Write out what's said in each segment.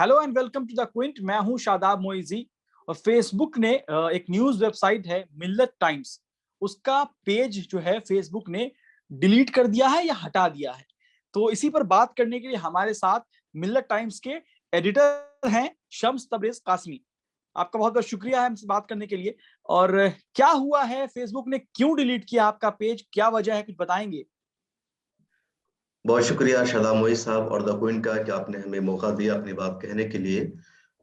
Hello and welcome to the Quint. मैं हूं शादाब मोइजी। और फेसबुक ने एक न्यूज वेबसाइट है मिल्लत टाइम्स, उसका पेज जो है फेसबुक ने डिलीट कर दिया है या हटा दिया है। तो इसी पर बात करने के लिए हमारे साथ मिल्लत टाइम्स के एडिटर हैं शम्स तबरेज कासमी। आपका बहुत बहुत शुक्रिया है हमसे बात करने के लिए। और क्या हुआ है, फेसबुक ने क्यों डिलीट किया आपका पेज, क्या वजह है, कुछ बताएंगे? बहुत शुक्रिया शादाब मोई साहब और द क्विंट का कि आपने हमें मौका दिया अपनी बात कहने के लिए।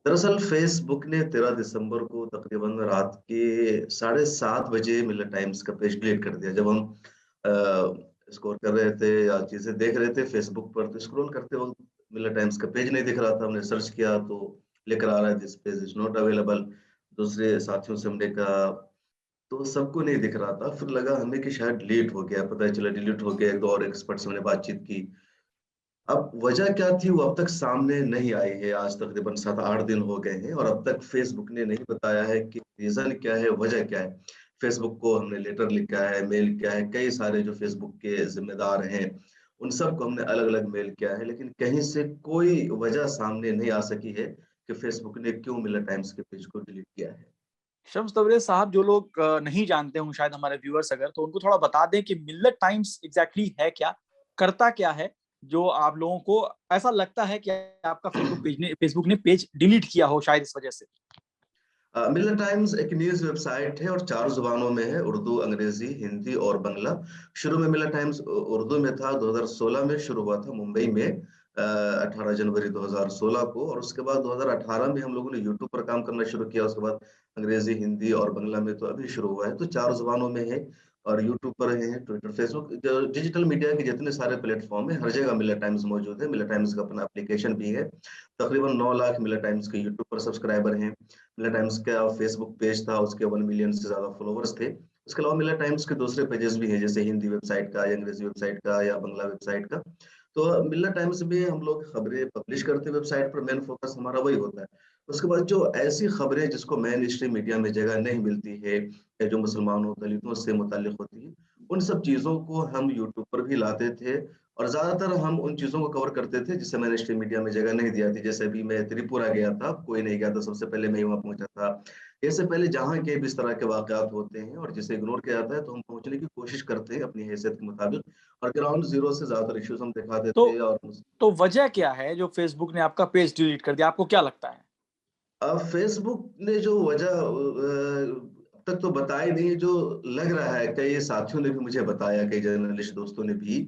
दरअसल फेसबुक ने 13 दिसंबर को तकरीबन रात के 7:30 बजे मिलर टाइम्स का पेज डिलीट कर दिया। जब हम स्कोर कर रहे थे या चीजें देख रहे थे फेसबुक पर, तो स्क्रॉल करते वक्त मिलर टाइम्स का पेज नहीं दिख रहा था। हमने सर्च किया तो लेकर आ रहा है this page is not available. दूसरे साथियों से हमने कहा तो सबको नहीं दिख रहा था। फिर लगा हमें कि शायद डिलीट हो गया, पता चला डिलीट हो गया। एक दो और एक्सपर्ट से मैंने बातचीत की। अब वजह क्या थी वो अब तक सामने नहीं आई है। आज तकरीबन 7-8 दिन हो गए हैं और अब तक फेसबुक ने नहीं बताया है कि रीजन क्या है, वजह क्या है। फेसबुक को हमने लेटर लिखा है, मेल किया है, कई सारे जो फेसबुक के जिम्मेदार हैं उन सबको हमने अलग अलग मेल किया है, लेकिन कहीं से कोई वजह सामने नहीं आ सकी है कि फेसबुक ने क्यों मिलर टाइम्स के पेज को डिलीट किया है। शम्स तबरेज साहब, जो लोग नहीं जानते हों शायद हमारे व्यूअर्स, अगर तो उनको थोड़ा बता दें कि मिल्लत टाइम्स एग्जैक्टली है क्या, करता क्या है, जो आप लोगों को ऐसा लगता है कि आपका फेसबुक ने पेज डिलीट किया हो शायद इस वजह से। मिलर टाइम्स एक न्यूज वेबसाइट है और 4 जुबानों में है, उर्दू, अंग्रेजी, हिंदी और बंगला। शुरू में मिलर टाइम्स उर्दू में था। 2016 में शुरू हुआ था मुंबई में, 18 जनवरी 2016 को। और उसके बाद 2018 में हम लोगों ने यूट्यूब पर काम करना शुरू किया। उसके बाद अंग्रेजी, हिंदी और बंगला में तो अभी शुरू हुआ है। तो 4 जुबानों में है और यूट्यूब पर है, ट्विटर, फेसबुक, जो डिजिटल मीडिया के जितने सारे प्लेटफॉर्म है हर जगह मिलर टाइम्स मौजूद है। मिलर टाइम्स का अपना एप्लीकेशन भी है। तकरीबन 9 लाख मिलर टाइम्स के यूट्यूब पर सब्सक्राइबर हैं। मिलर टाइम्स का फेसबुक पेज था, उसके 1 मिलियन से ज्यादा फॉलोवर्स थे। उसके अलावा मिलर टाइम्स के दूसरे पेजेस भी हैं, जैसे हिंदी वेबसाइट का या अंग्रेजी वेबसाइट का या बंगला वेबसाइट का। तो मिलर टाइम्स में हम लोग खबरें पब्लिश करते हैं। वेबसाइट पर मेन फोकस हमारा वही होता है। उसके बाद जो ऐसी खबरें जिसको मेन स्ट्रीम मीडिया में जगह नहीं मिलती है या जो मुसलमानों, दलितों से मुतालिक होती है, उन सब चीजों को हम यूट्यूब पर भी लाते थे। और ज्यादातर हम उन चीजों को कवर करते थे जिसे मैंने स्ट्रीम मीडिया में जगह नहीं दिया थी। जैसे अभी मैं त्रिपुरा गया था, कोई नहीं गया था, सबसे पहले मैं ही वहां पहुंचा था। इससे पहले जहाँ के भी इस तरह के वाकयात होते हैं और जिसे इग्नोर किया जाता है, तो हम पहुंचने की कोशिश करते हैं अपनी हैसियत के मुताबिक। और ग्राउंड जीरो से ज्यादातर इश्यूज हम दिखाते तो थे। और तो वजह क्या है जो फेसबुक ने आपका पेज डिलीट कर दिया, आपको क्या लगता है? अब फेसबुक ने जो वजह अब तक तो बताई नहीं। जो लग रहा है, कई साथियों ने भी मुझे बताया, कई जर्नलिस्ट दोस्तों ने भी,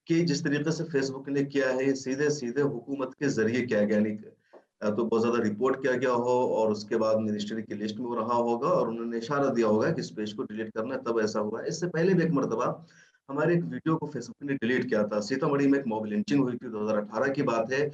कि जिस तरीके से फेसबुक ने किया है सीधे सीधे हुकूमत के जरिए किया गया। यानी तो बहुत ज्यादा रिपोर्ट किया गया हो और उसके बाद मिनिस्ट्री की लिस्ट में वो रहा होगा और उन्होंने इशारा दिया होगा कि इस पेज को डिलीट करना है, तब ऐसा हुआ है। इससे पहले भी एक मरतबा हमारे एक वीडियो को फेसबुक ने डिलीट किया था। सीतामढ़ी में एक मॉब लिंचिंग हुई थी, 2018 की बात है।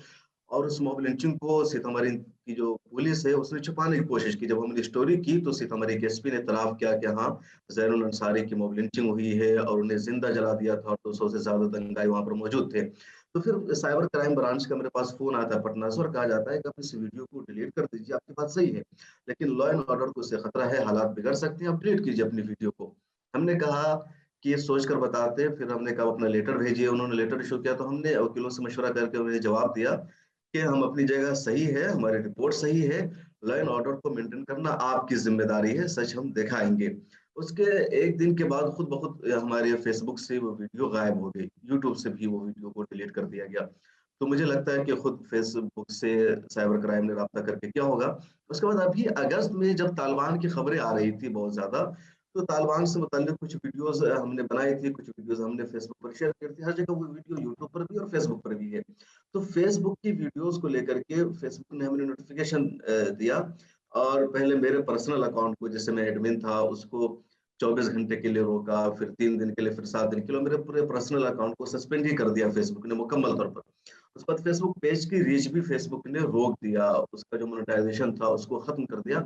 और उस मॉब लिंचिंग को सीतामढ़ी की जो पुलिस है उसने छुपाने की कोशिश की। जब हमने स्टोरी की तो सीतामढ़ी के एसपी ने इतराफ किया कि हाँ, जैनुल अंसारी की मॉब लिंचिंग हुई है और उन्हें जिंदा जला दिया था और 200 से ज्यादा दंगाई वहां पर मौजूद थे। तो फिर साइबर क्राइम ब्रांच का मेरे पास फोन आता है पटना से और कहा जाता है कि आप इस वीडियो को डिलीट कर दीजिए। आपकी बात सही है, लेकिन लॉ एंड ऑर्डर को इससे खतरा है, हालात बिगड़ सकते हैं, आप डिलीट कीजिए अपनी वीडियो को। हमने कहा कि ये सोच कर बताते हैं। फिर हमने कहा अपना लेटर भेजिए। उन्होंने लेटर इशू किया तो हमने वकीलों से मशवरा करके उन्हें जवाब दिया कि हम अपनी जगह सही है, हमारी रिपोर्ट सही है, लॉ एंड ऑर्डर को मेंटेन करना आपकी जिम्मेदारी है, सच हम दिखाएंगे। उसके एक दिन के बाद खुद ब खुद हमारे फेसबुक से वो वीडियो गायब हो गई, यूट्यूब से भी वो वीडियो को डिलीट कर दिया गया। तो मुझे लगता है कि खुद फेसबुक से साइबर क्राइम ने राब्ता करके क्या होगा। उसके बाद अभी अगस्त में जब तालिबान की खबरें आ रही थी बहुत ज्यादा, तो तालिबान से मुताल्लिक कुछ वीडियोस हमने बनाई थी, कुछ वीडियोस हमने फेसबुक पर शेयर की थी। हर जगह वो वीडियो यूट्यूब पर भी और फेसबुक पर भी है। तो फेसबुक की वीडियोस को लेकर के फेसबुक ने हमें नोटिफिकेशन दिया। और पहले मेरे पर्सनल अकाउंट को, जैसे मैं एडमिन था, उसको 24 घंटे के लिए रोका, फिर 3 दिन के लिए, फिर 7 दिन के लिए, मेरे पूरे पर्सनल अकाउंट को सस्पेंड ही कर दिया फेसबुक ने मुकम्मल तौर पर। उस बाद फेसबुक पेज की रीच भी फेसबुक ने रोक दिया, उसका जो मोनेटाइजेशन था उसको खत्म कर दिया।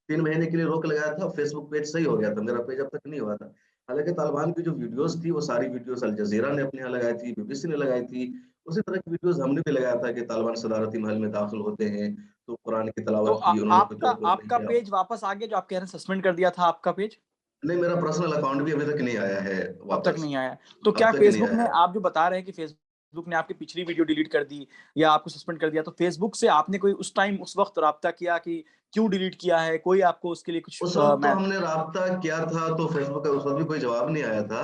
3 महीने के लिए रोक लगाया था, फेसबुक पेज सही हो गया था, मेरा पेज अब तक नहीं हुआ था। हालांकि तालिबान की जो वीडियोस थी वो सारी वीडियोस अल जजीरा ने अपने यहाँ लगाई थी, बीबीसी ने लगाई थी। उसी तरह की वीडियोस हमने भी लगाया था कि तालिबान सदारती महल में दाखिल होते हैं तो कुरान की तो तलावत की, उन्होंने कोई आपका तोड़-फोड़ नहीं आपका किया। पेज वापस आ गया, जो आप कह रहे हैं सस्पेंड कर दिया था आपका पेज? नहीं, मेरा पर्सनल अकाउंट भी अभी तक नहीं आया है अब तक वापस। नहीं आया। तो क्या अब तक नहीं फेसबुक आया ने, है। आप जो बता रहे हैं कि फेसबुक फेसबुक ने आपकी पिछली वीडियो डिलीट कर दी या आपको सस्पेंड कर दिया, तो फेसबुक से आपने कोई उस टाइम उस वक्त राब्ता किया कि क्यों डिलीट किया है? कोई आपको उसके लिए कुछ उस वक्त तो मैं हमने राब्ता किया था, तो फेसबुक का उस वक्त भी कोई जवाब नहीं आया था।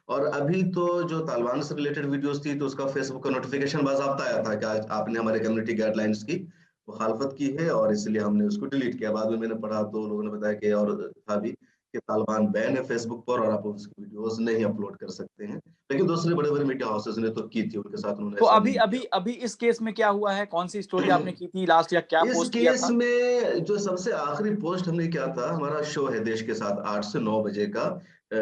और अभी तो जो तालिबान से रिलेटेड वीडियोस थी, तो उसका फेसबुक का नोटिफिकेशन बाज़ाब्ता आया था कि आज आपने हमारे कम्युनिटी गाइडलाइंस की मुखालफत की है, और इसलिए हमने उसको डिलीट किया। बाद में मैंने पढ़ा तो लोगों ने बताया कि और था भी कि तालिबान बैन है फेसबुक पर और आप उसकी वीडियोस नहीं अपलोड कर सकते हैं। लेकिन दूसरे बड़े-बड़े मीडिया हाउसेस ने तो की थी, उनके साथ उन्होंने तो ऐसा अभी नहीं अभी अभी इस केस में क्या हुआ है? कौन सी स्टोरी किया। आपने की थी लास्ट, या क्या इस पोस्ट किया केस था? में जो सबसे आखिरी पोस्ट हमने किया था, हमारा शो है देश के साथ 8 से 9 बजे का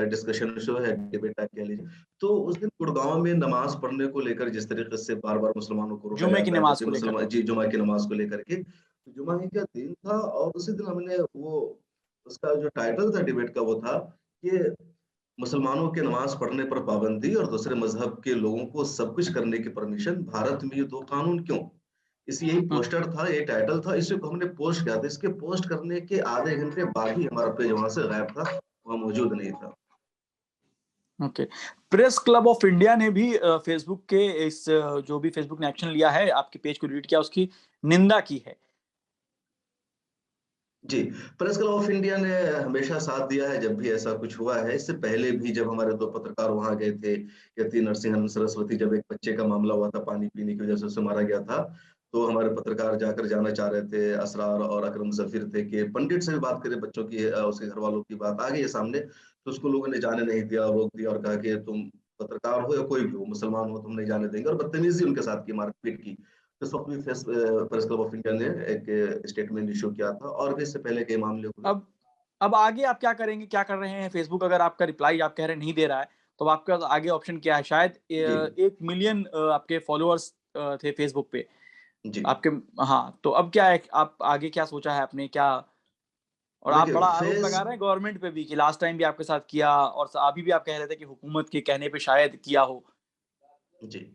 डिस्कशन शो है, डिबेट टाइप कह लीजिए। तो उस दिन गुड़गांव में नमाज पढ़ने को लेकर जिस तरीके से बार-बार मुसलमानों को रोका जुमे की जाता है, नमाज ताकि को लेकर? मुसलमान जी जुमा की नमाज को लेकर के। तो जुमा ही का दिन था और उसी दिन हमने वो उसका जो टाइटल था डिबेट का वो था कि मुसलमानों के नमाज पढ़ने पर पाबंदी और दूसरे मजहब के लोगों को सब कुछ करने की परमिशन, भारत में ये 2 कानून क्यों? यही हम्म, पोस्टर था, ये टाइटल था, इसी को हमने पोस्ट किया था। इसके पोस्ट करने के आधे घंटे बाद ही हमारा पेज वहाँ से गायब था, वहाँ मौजूद नहीं था। Okay. Press club of India ने भी फेसबुक के इस जो भी फेसबुक ने एक्शन लिया है, आपके पेज को डिलीट किया, उसकी निंदा की है। जी, प्रेस क्लब ऑफ इंडिया ने हमेशा साथ दिया है जब भी ऐसा कुछ हुआ है। इससे पहले भी जब हमारे 2 पत्रकार वहाँ गए थे, यति नरसिंहन सरस्वती, जब एक बच्चे का मामला हुआ था, पानी पीने की वजह से उसे मारा गया था, तो हमारे पत्रकार जाकर जानना चाह रहे थे, असरार और अकरम ज़फ़ीर थे कि पंडित से भी बात करें, बच्चों की उसके घरवालों की बात आ गई है सामने, तो उसको लोगों ने जाने नहीं दिया, रोक दिया और कहा कि तुम पत्रकार हो या कोई भी हो, मुसलमान हो, तुम नहीं जाने देंगे, और बदतमीज़ी उनके साथ की, मारपीट की। इस वक्त भी प्रेस क्लब ऑफ इंडिया ने एक स्टेटमेंट इश्यू किया था, और भी इससे पहले कई मामले हुए। अब अब आगे आप क्या करेंगे? क्या कर रहे हैं? फेसबुक अगर आपका रिप्लाई आप कह रहे हैं नहीं दे रहा है, तो आपके पास आगे ऑप्शन क्या है? शायद जी, 1 मिलियन आपके फॉलोअर्स थे फेसबुक पे जी। आपके। हाँ, तो अब क्या है? आप आगे क्या सोचा है आपने? क्या, और आप देखिए बड़ा आरोप फेस लगा रहे हैं गवर्नमेंट पे भी कि लास्ट टाइम भी आपके साथ किया, और अभी भी आप कह रहे थे कि हुकूमत के कहने पे शायद किया हो। जी।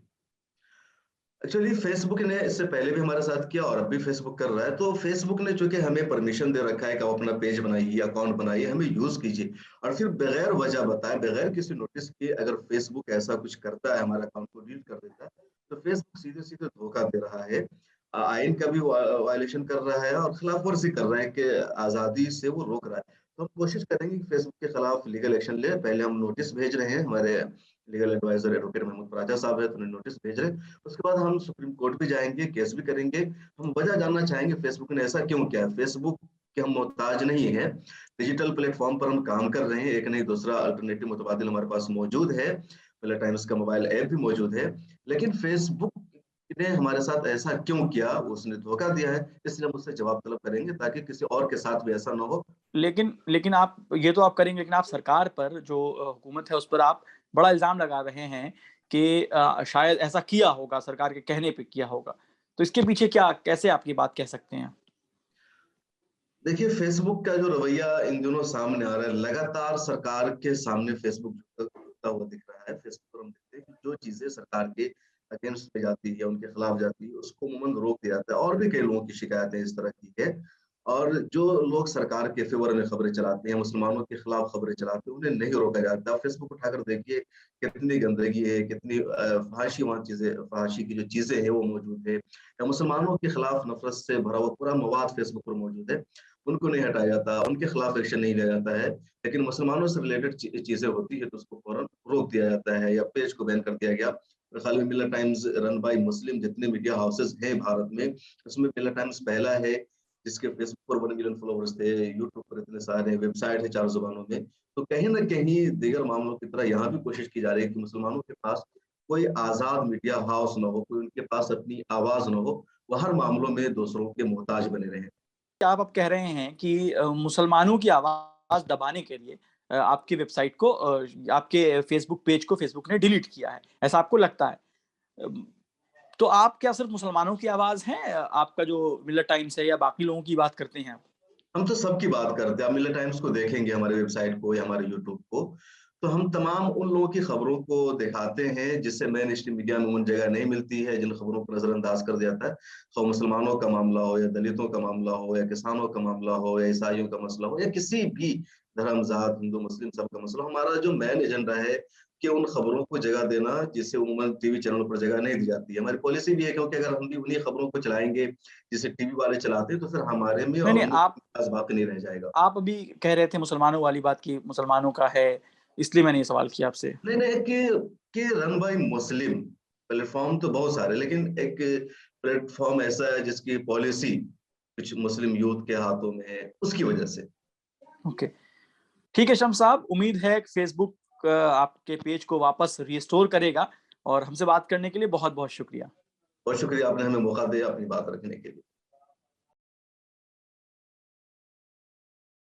एक्चुअली फेसबुक ने इससे पहले भी हमारे साथ किया और अब भी फेसबुक कर रहा है। तो फेसबुक ने चूँकि हमें परमिशन दे रखा है कि आप अपना पेज बनाइए, अकाउंट बनाइए, हमें यूज़ कीजिए, और फिर बगैर वजह बताए, बगैर किसी नोटिस के अगर फेसबुक ऐसा कुछ करता है, हमारे अकाउंट को डिलीट कर देता है, तो फेसबुक सीधे-सीधे धोखा दे रहा है। आईन का भी वायलेशन कर रहा है और खिलाफवर्जी कर रहा है कि आज़ादी से वो रोक रहा है। तो हम कोशिश करेंगे कि फेसबुक के खिलाफ लीगल एक्शन लें। पहले हम नोटिस भेज रहे हैं, हमारे लीगल एडवाइज़र एडवोकेट महमूद फराजा साहब हैं, तो उन्हें नोटिस भेज रहे हैं। उसके बाद हम सुप्रीम कोर्ट भी जाएँगे, केस भी करेंगे। हम वजह जानना चाहेंगे फेसबुक ने ऐसा क्यों किया? फेसबुक के हम मोहताज नहीं हैं। डिजिटल प्लेटफ़ॉर्म पर हम काम कर रहे हैं, एक नहीं दूसरा अल्टरनेटिव मुतबादिल हमारे पास मौजूद है। मिरर टाइम्स का मोबाइल ऐप भी मौजूद है। लेकिन फेसबुक ने हमारे साथ ऐसा क्यों किया? उसने धोखा दिया है, इसलिए हम उससे जवाब तलब करेंगे ताकि किसी और के साथ भी ऐसा ना हो। लेकिन लेकिन आप ये तो आप करेंगे, लेकिन आप सरकार पर जो हुकूमत है उस पर आप बड़ा इल्ज़ाम लगा रहे हैं कि शायद ऐसा किया होगा, सरकार के कहने पे किया होगा। तो इसके पीछे क्या, कैसे आप ये बात कह सकते हैं? देखिए, फ़ेसबुक का जो रवैया इन दिनों सामने आ रहा है, लगातार सरकार के सामने फ़ेसबुक झुकता हुआ दिख रहा है। फ़ेसबुक पर हम देखते हैं कि जो चीज़ें सरकार के अगेंस्ट पे जाती है, उनके खिलाफ जाती है, उसको अमूमन रोक दिया जाता है, और भी कई लोगों की शिकायतें इस तरह की है। और जो लोग सरकार के फ़ेवर में खबरें चलाते हैं, मुसलमानों के खिलाफ खबरें चलाते हैं, उन्हें नहीं रोका जाता। फ़ेसबुक उठाकर देखिए, कितनी गंदगी है, कितनी फ़हाशी वहाँ चीज़ें, फ़हाशी की जो चीज़ें हैं, वो मौजूद है। या मुसलमानों के खिलाफ नफ़रत से भरा हुआ पूरा मवाद फ़ेसबुक पर मौजूद है। उनको नहीं हटाया जाता, उनके खिलाफ एक्शन नहीं लिया जाता है। लेकिन मुसलमानों से रिलेटेड चीज़ें होती है, तो उसको फ़ौरन रोक दिया जाता है या पेज को बैन कर दिया गया। मेरे ख्याल में मिरर टाइम्स रन बाय मुस्लिम जितने मीडिया हाउसेज़ हैं भारत में, उसमें मिरर टाइम्स पहला है, जिसके फेसबुक पर 1 मिलियन फॉलोवर्स थे, यूट्यूब पर इतने सारे, वेबसाइट है 4 ज़ुबानों में। तो कहीं न कहीं दीगर मामलों की तरह यहाँ भी कोशिश की जा रही है कि मुसलमानों के पास कोई आज़ाद मीडिया हाउस ना हो, कोई उनके पास अपनी आवाज़ ना हो, वो हर मामलों में दूसरों के मोहताज बने रहें। आप अब कह रहे हैं कि मुसलमानों की आवाज़ दबाने के लिए आपकी वेबसाइट को, आपके फेसबुक पेज को फेसबुक ने डिलीट किया है, ऐसा आपको लगता है? अम, तो आप क्या सिर्फ़ मुसलमानों की आवाज़ हैं? आपका जो मिलत टाइम्स है, या बाकी लोगों की बात करते हैं आप? हम तो सबकी बात करते हैं। आप मिरर टाइम्स को देखेंगे, हमारी वेबसाइट को या हमारे यूट्यूब को, तो हम तमाम उन लोगों की खबरों को दिखाते हैं, जिससे मेन स्ट्रीम मीडिया में उन जगह नहीं मिलती है, जिन खबरों को नज़रअंदाज कर दिया जाता है। खौं मुसलमानों का मामला हो या दलितों का मामला हो या किसानों का मामला हो या ईसाइयों का मसला हो या किसी भी धर्म, ज़ात, हिंदू, मुस्लिम सबका मसला हो, हमारा जो मेन एजेंडा है, कि उन खबरों को जगह देना जिसे उम्मूमन टीवी चैनलों पर जगह नहीं दी जाती है। हमारी पॉलिसी भी है, क्योंकि अगर हम भी उन्हीं खबरों को चलाएँगे जिसे टीवी वाले चलाते हैं, तो फिर हमारे में नहीं, और नहीं, उनमें कोई खास बात नहीं रह जाएगा। आप अभी कह रहे थे मुसलमानों वाली बात कि मुसलमानों का है, इसलिए मैंने ये सवाल किया आपसे। नहीं, नहीं कि रन बाय मुस्लिम प्लेटफ़ॉर्म तो बहुत सारे, लेकिन एक प्लेटफ़ॉर्म ऐसा है जिसकी पॉलिसी कुछ मुस्लिम यूथ के हाथों में है, उसकी वजह से। ओके, ठीक है शम्स साहब, उम्मीद है कि फ़ेसबुक आपके पेज को वापस रिस्टोर करेगा और हमसे बात करने के लिए बहुत-बहुत शुक्रिया। बहुत शुक्रिया, आपने हमें मौका दिया अपनी बात रखने के लिए।